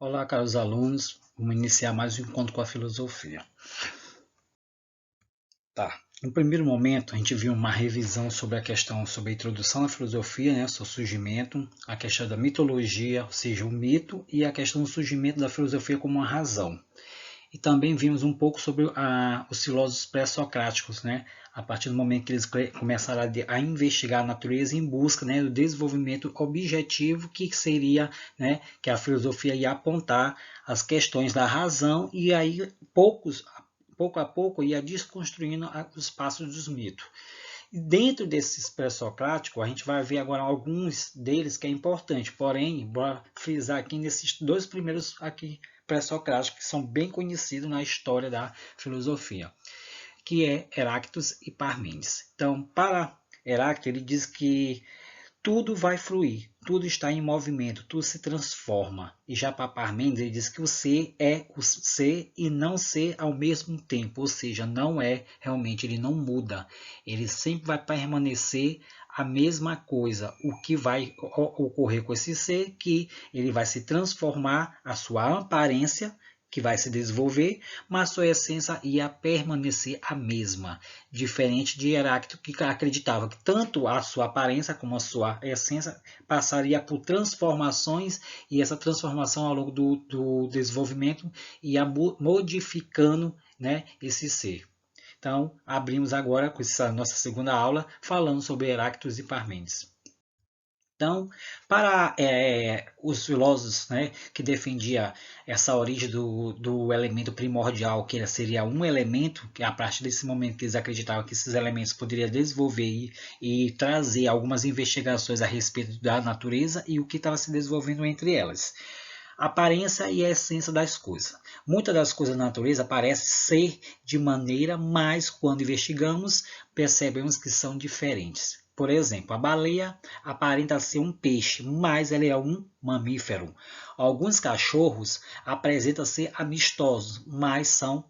Olá, caros alunos. Vamos iniciar mais um encontro com a filosofia. Tá. No primeiro momento, a gente viu uma revisão sobre a questão sobre a introdução à filosofia, né, seu surgimento, a questão da mitologia, ou seja, o mito, e a questão do surgimento da filosofia como uma razão. E também vimos um pouco sobre os filósofos pré-socráticos, né? A partir do momento que eles começaram a investigar a natureza em busca, né, do desenvolvimento objetivo que seria, né, que a filosofia ia apontar as questões da razão e aí pouco a pouco ia desconstruindo os passos dos mitos. Dentro desses pré-socráticos, a gente vai ver agora alguns deles que é importante, porém, bora frisar aqui nesses dois primeiros aqui pré-socráticos, que são bem conhecidos na história da filosofia, que é Heráclitos e Parmênides. Então, para Heráclito, ele diz que tudo vai fluir, tudo está em movimento, tudo se transforma. E já para Parmênides, ele diz que o ser é o ser e não ser ao mesmo tempo, ou seja, não é realmente, ele não muda, ele sempre vai permanecer a mesma coisa. O que vai ocorrer com esse ser, que ele vai se transformar, a sua aparência, que vai se desenvolver, mas sua essência ia permanecer a mesma, diferente de Heráclito, que acreditava que tanto a sua aparência como a sua essência passaria por transformações, e essa transformação ao longo do desenvolvimento ia modificando, né, esse ser. Então, abrimos agora com essa nossa segunda aula falando sobre Heráclitos e Parmênides. Então, para os filósofos, né, que defendia essa origem do elemento primordial, que seria um elemento, que a partir desse momento que eles acreditavam que esses elementos poderiam desenvolver e trazer algumas investigações a respeito da natureza e o que estava se desenvolvendo entre elas. A aparência e a essência das coisas. Muitas das coisas da natureza parecem ser de maneira, mas quando investigamos, percebemos que são diferentes. Por exemplo, a baleia aparenta ser um peixe, mas ela é um mamífero. Alguns cachorros apresentam ser amistosos, mas são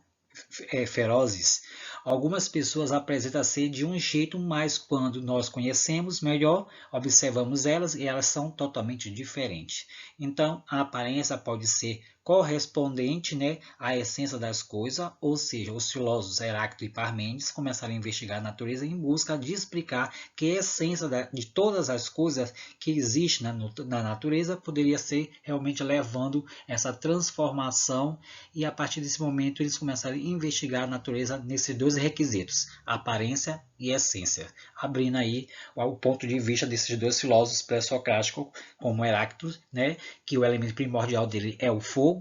ferozes. Algumas pessoas apresentam ser de um jeito, mas quando nós conhecemos melhor, observamos elas e elas são totalmente diferentes. Então, a aparência pode ser correspondente, né, à essência das coisas, ou seja, os filósofos Heráclito e Parmênides começaram a investigar a natureza em busca de explicar que a essência de todas as coisas que existem na natureza poderia ser realmente levando essa transformação, e a partir desse momento eles começaram a investigar a natureza nesses dois requisitos, aparência e essência, abrindo aí o ponto de vista desses dois filósofos pré-socráticos, como Heráclito, né, que o elemento primordial dele é o fogo,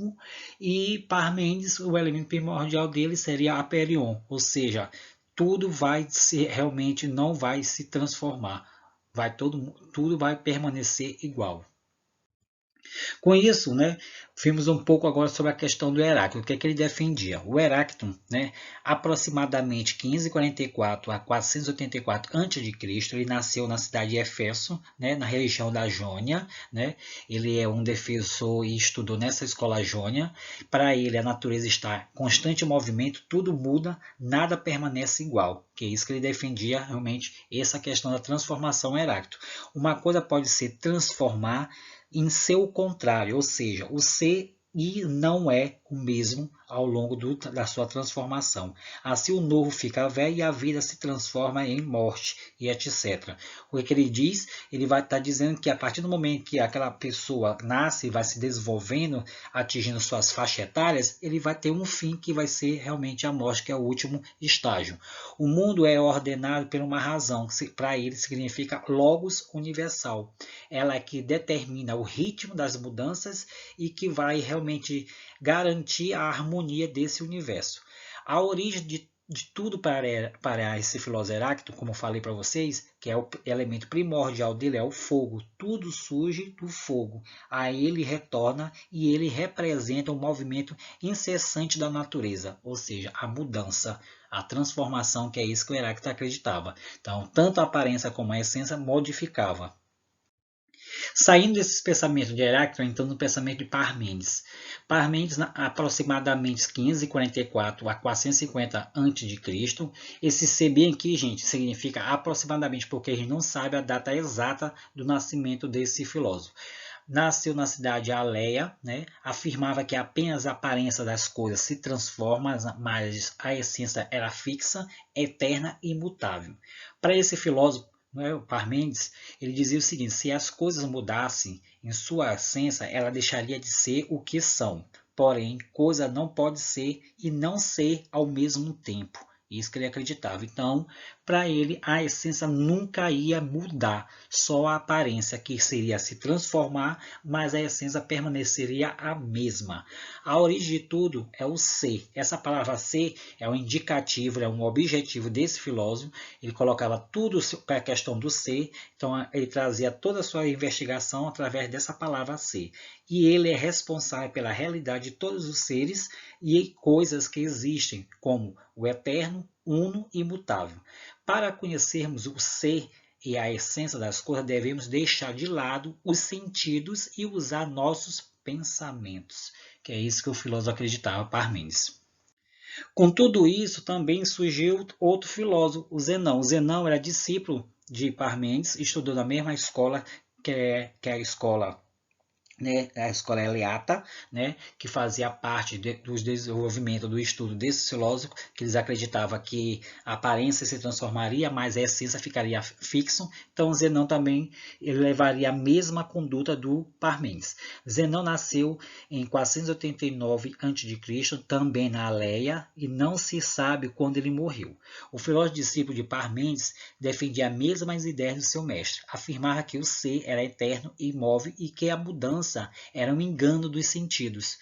e Parmênides, o elemento primordial dele seria aperion, ou seja, tudo vai se realmente não vai se transformar, tudo vai permanecer igual. Com isso, né, vimos um pouco agora sobre a questão do Heráclito, o que é que ele defendia. O Heráclito, né, aproximadamente 544 a 484 a.C., ele nasceu na cidade de Éfeso, né, na região da Jônia, né. Ele é um defensor e estudou nessa escola jônia. Para ele, a natureza está em constante movimento, tudo muda, nada permanece igual. Que é isso que ele defendia realmente, essa questão da transformação Heráclito. Uma coisa pode ser transformar em seu contrário, ou seja, o ser e não é o mesmo ao longo da sua transformação. Assim o novo fica velho e a vida se transforma em morte e etc. O que ele diz? Ele vai estar dizendo que a partir do momento que aquela pessoa nasce e vai se desenvolvendo, atingindo suas faixas etárias, ele vai ter um fim que vai ser realmente a morte, que é o último estágio. O mundo é ordenado por uma razão, que para ele significa logos universal. Ela é que determina o ritmo das mudanças e que vai realmente garantir a harmonia desse universo. A origem de tudo para esse filósofo Heráclito, como eu falei para vocês, que é o elemento primordial dele, é o fogo. Tudo surge do fogo. Aí ele retorna e ele representa o movimento incessante da natureza, ou seja, a mudança, a transformação, que é isso que o Heráclito acreditava. Então, tanto a aparência como a essência modificava. Saindo desses pensamentos de Heráclito, entrando no pensamento de Parmênides. Parmênides, aproximadamente 544 a 450 a.C. Esse C bem aqui, gente, significa aproximadamente, porque a gente não sabe a data exata do nascimento desse filósofo. Nasceu na cidade de Aleia, né? Afirmava que apenas a aparência das coisas se transforma, mas a essência era fixa, eterna e imutável. Para esse filósofo, né, o Parmênides, ele dizia o seguinte: se as coisas mudassem em sua essência, ela deixaria de ser o que são. Porém, coisa não pode ser e não ser ao mesmo tempo. Isso que ele acreditava. Então, para ele, a essência nunca ia mudar, só a aparência que seria se transformar, mas a essência permaneceria a mesma. A origem de tudo é o ser. Essa palavra ser é um indicativo, é um objetivo desse filósofo. Ele colocava tudo para a questão do ser, então ele trazia toda a sua investigação através dessa palavra ser. E ele é responsável pela realidade de todos os seres e coisas que existem, como o eterno, uno e imutável. Para conhecermos o ser e a essência das coisas, devemos deixar de lado os sentidos e usar nossos pensamentos, que é isso que o filósofo acreditava, Parmênides. Com tudo isso, também surgiu outro filósofo, o Zenão. O Zenão era discípulo de Parmênides, estudou na mesma escola que é a escola, né, a escola Eleata, né, que fazia parte do desenvolvimento do estudo desse filósofo, que eles acreditavam que a aparência se transformaria, mas a essência ficaria fixa. Então Zenão também ele levaria a mesma conduta do Parmênides. Zenão nasceu em 489 a.C., também na Aleia, e não se sabe quando ele morreu. O filósofo discípulo de Parmênides defendia as mesmas ideias do seu mestre, afirmava que o ser era eterno e imóvel e que a mudança era um engano dos sentidos.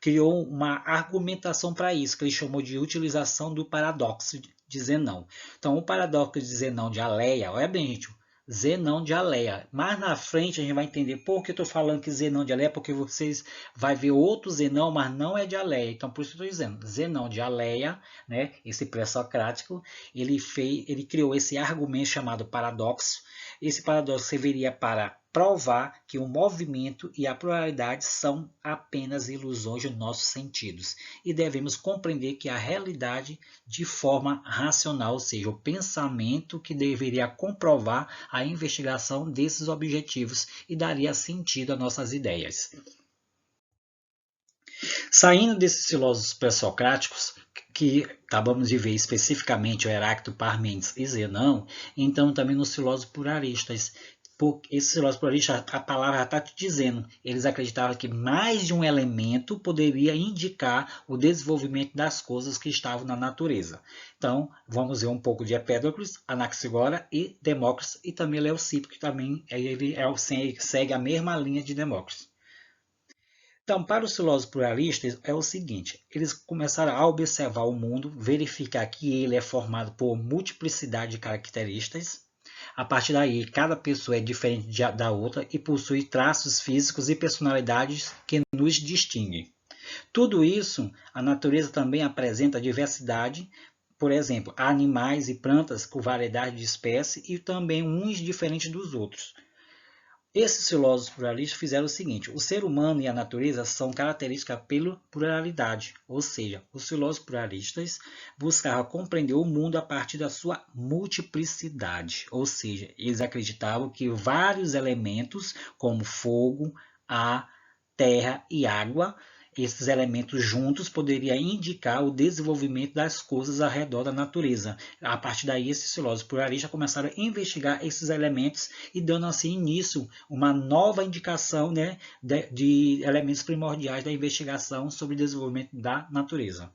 Criou uma argumentação para isso, que ele chamou de utilização do paradoxo de Zenão. Então, o paradoxo de Zenão de Aleia, olha bem, gente, Zenão de Aleia. Mais na frente a gente vai entender por que eu estou falando que Zenão de Aleia, porque vocês vão ver outro Zenão, mas não é de Aleia. Então, por isso que eu estou dizendo, Zenão de Aleia, né, esse pré-socrático, ele criou esse argumento chamado paradoxo. Esse paradoxo serviria para provar que o movimento e a pluralidade são apenas ilusões dos nossos sentidos e devemos compreender que a realidade de forma racional, ou seja, o pensamento que deveria comprovar a investigação desses objetivos e daria sentido às nossas ideias. Saindo desses filósofos pré-socráticos, que acabamos de ver especificamente o Heráclito, Parmênides e Zenão, então também nos filósofos pluralistas. Esses filósofos pluralistas, a palavra já está te dizendo, eles acreditavam que mais de um elemento poderia indicar o desenvolvimento das coisas que estavam na natureza. Então, vamos ver um pouco de Empédocles, Anaxagora e Demócrito, e também Leucipo, que também segue a mesma linha de Demócrito. Então, para os filósofos pluralistas é o seguinte, eles começaram a observar o mundo, verificar que ele é formado por multiplicidade de características. A partir daí, cada pessoa é diferente da outra e possui traços físicos e personalidades que nos distinguem. Tudo isso, a natureza também apresenta diversidade, por exemplo, animais e plantas com variedade de espécies e também uns diferentes dos outros. Esses filósofos pluralistas fizeram o seguinte: o ser humano e a natureza são características pela pluralidade, ou seja, os filósofos pluralistas buscavam compreender o mundo a partir da sua multiplicidade, ou seja, eles acreditavam que vários elementos, como fogo, ar, terra e água, esses elementos juntos poderiam indicar o desenvolvimento das coisas ao redor da natureza. A partir daí, esses filósofos pluralistas começaram a investigar esses elementos e dando assim início uma nova indicação, né, de elementos primordiais da investigação sobre o desenvolvimento da natureza.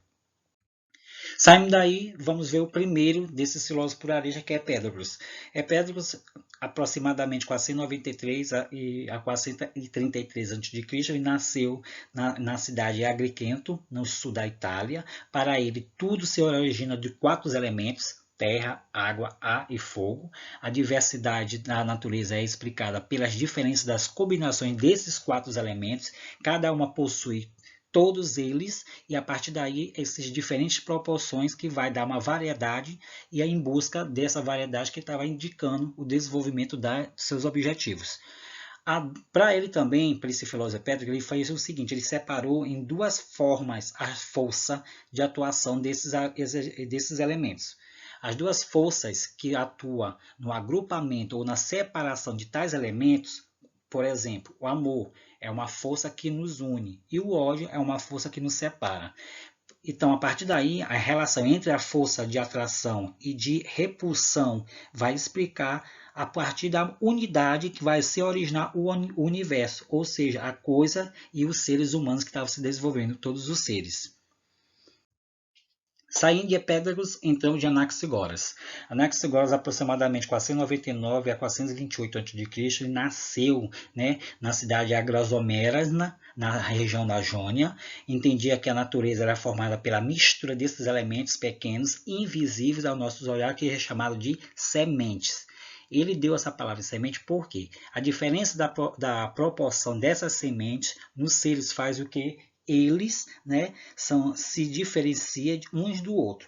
Saindo daí, vamos ver o primeiro desses filósofos pluralistas, que é Empédocles. Empédocles, aproximadamente 493 a 433 a.C., ele nasceu na cidade de Agrigento, no sul da Itália. Para ele, tudo se origina de 4 elementos: terra, água, ar e fogo. A diversidade da natureza é explicada pelas diferenças das combinações desses 4 elementos. Cada uma possui todos eles, e a partir daí essas diferentes proporções que vai dar uma variedade, e é em busca dessa variedade que estava indicando o desenvolvimento dos seus objetivos. Para ele também, para esse filósofo Empédocles, ele fez o seguinte: ele separou em 2 formas a força de atuação desses elementos. As 2 forças que atuam no agrupamento ou na separação de tais elementos Por exemplo, o amor é uma força que nos une e o ódio é uma força que nos separa. Então, a partir daí, a relação entre a força de atração e de repulsão vai explicar a partir da unidade que vai se originar o universo, ou seja, a coisa e os seres humanos que estavam se desenvolvendo, todos os seres. Saindo de Epédagos, entramos de Anaxagoras. Anaxagoras, aproximadamente 499 a 428 a.C., ele nasceu, né, na cidade de Agrosomerasna, na região da Jônia. Entendia que a natureza era formada pela mistura desses elementos pequenos, invisíveis ao nosso olhar, que é chamado de sementes. Ele deu essa palavra semente porque a diferença da proporção dessas sementes nos seres faz o que? Eles, né, se diferenciam uns do outro.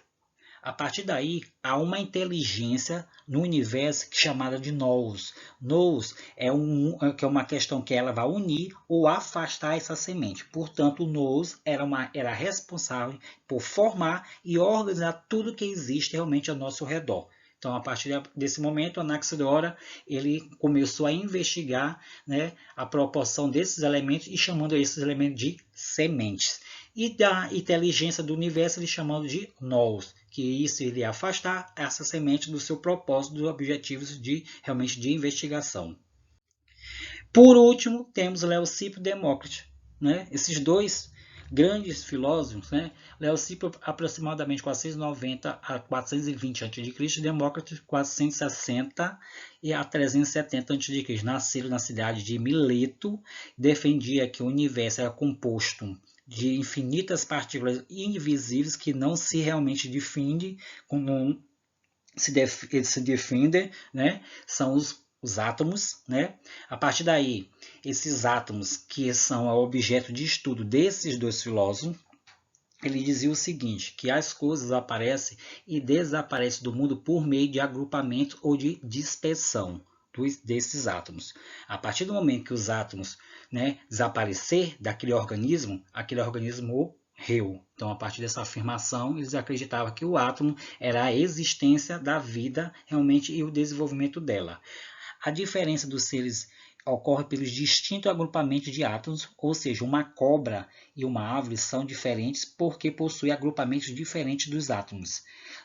A partir daí, há uma inteligência no universo chamada de nous. Nous é uma questão que ela vai unir ou afastar essa semente. Portanto, o nous era responsável por formar e organizar tudo que existe realmente ao nosso redor. Então, a partir desse momento, Anaxagora ele começou a investigar, né, a proporção desses elementos e chamando esses elementos de sementes. E da inteligência do universo ele chamando de nous, que isso iria afastar essa semente do seu propósito, dos objetivos realmente de investigação. Por último, temos Leucipo e Demócrito. Né? Esses dois grandes filósofos, né? Leucipo aproximadamente 490 a 420 a.C., Demócrito 460 a 370 a.C. Nasceram na cidade de Mileto, defendia que o universo era composto de infinitas partículas invisíveis que não se realmente definem, como se defendem, né? São os átomos, né? A partir daí, esses átomos que são o objeto de estudo desses dois filósofos, ele dizia o seguinte, que as coisas aparecem e desaparecem do mundo por meio de agrupamento ou de dispersão desses átomos. A partir do momento que os átomos, né, desaparecer daquele organismo, aquele organismo morreu. Então, a partir dessa afirmação, eles acreditavam que o átomo era a existência da vida realmente e o desenvolvimento dela. A diferença dos seres ocorre pelos distintos agrupamentos de átomos, ou seja, uma cobra e uma árvore são diferentes porque possuem agrupamentos diferentes dos átomos.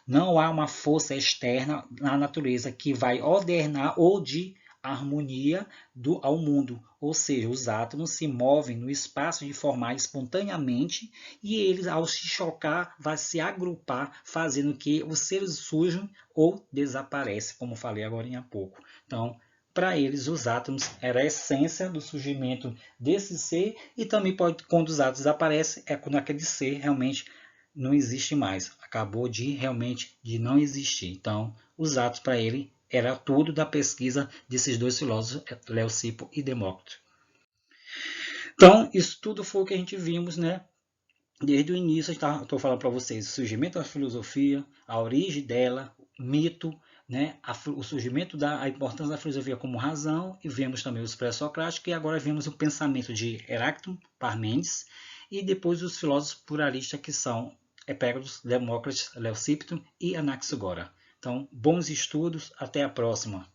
Não há uma força externa na natureza que vai ordenar ou de harmonia ao mundo, ou seja, os átomos se movem no espaço de forma espontaneamente e eles, ao se chocar, vão se agrupar, fazendo que os seres surjam ou desaparecem, como falei agora há pouco. Então, para eles, os átomos eram a essência do surgimento desse ser e também quando os átomos desaparecem, é quando aquele ser realmente não existe mais. Acabou realmente de não existir. Então, os átomos para ele era tudo da pesquisa desses dois filósofos, Leucipo e Demócrito. Então, isso tudo foi o que a gente vimos, né? Desde o início, estou falando para vocês o surgimento da filosofia, a origem dela, mito, né, o surgimento a importância da filosofia como razão, e vemos também os pré-socráticos, e agora vemos o pensamento de Heráclito, Parmênides, e depois os filósofos pluralistas que são Epécteto, Demócrito, Leucipo e Anaxagora. Então, bons estudos, até a próxima!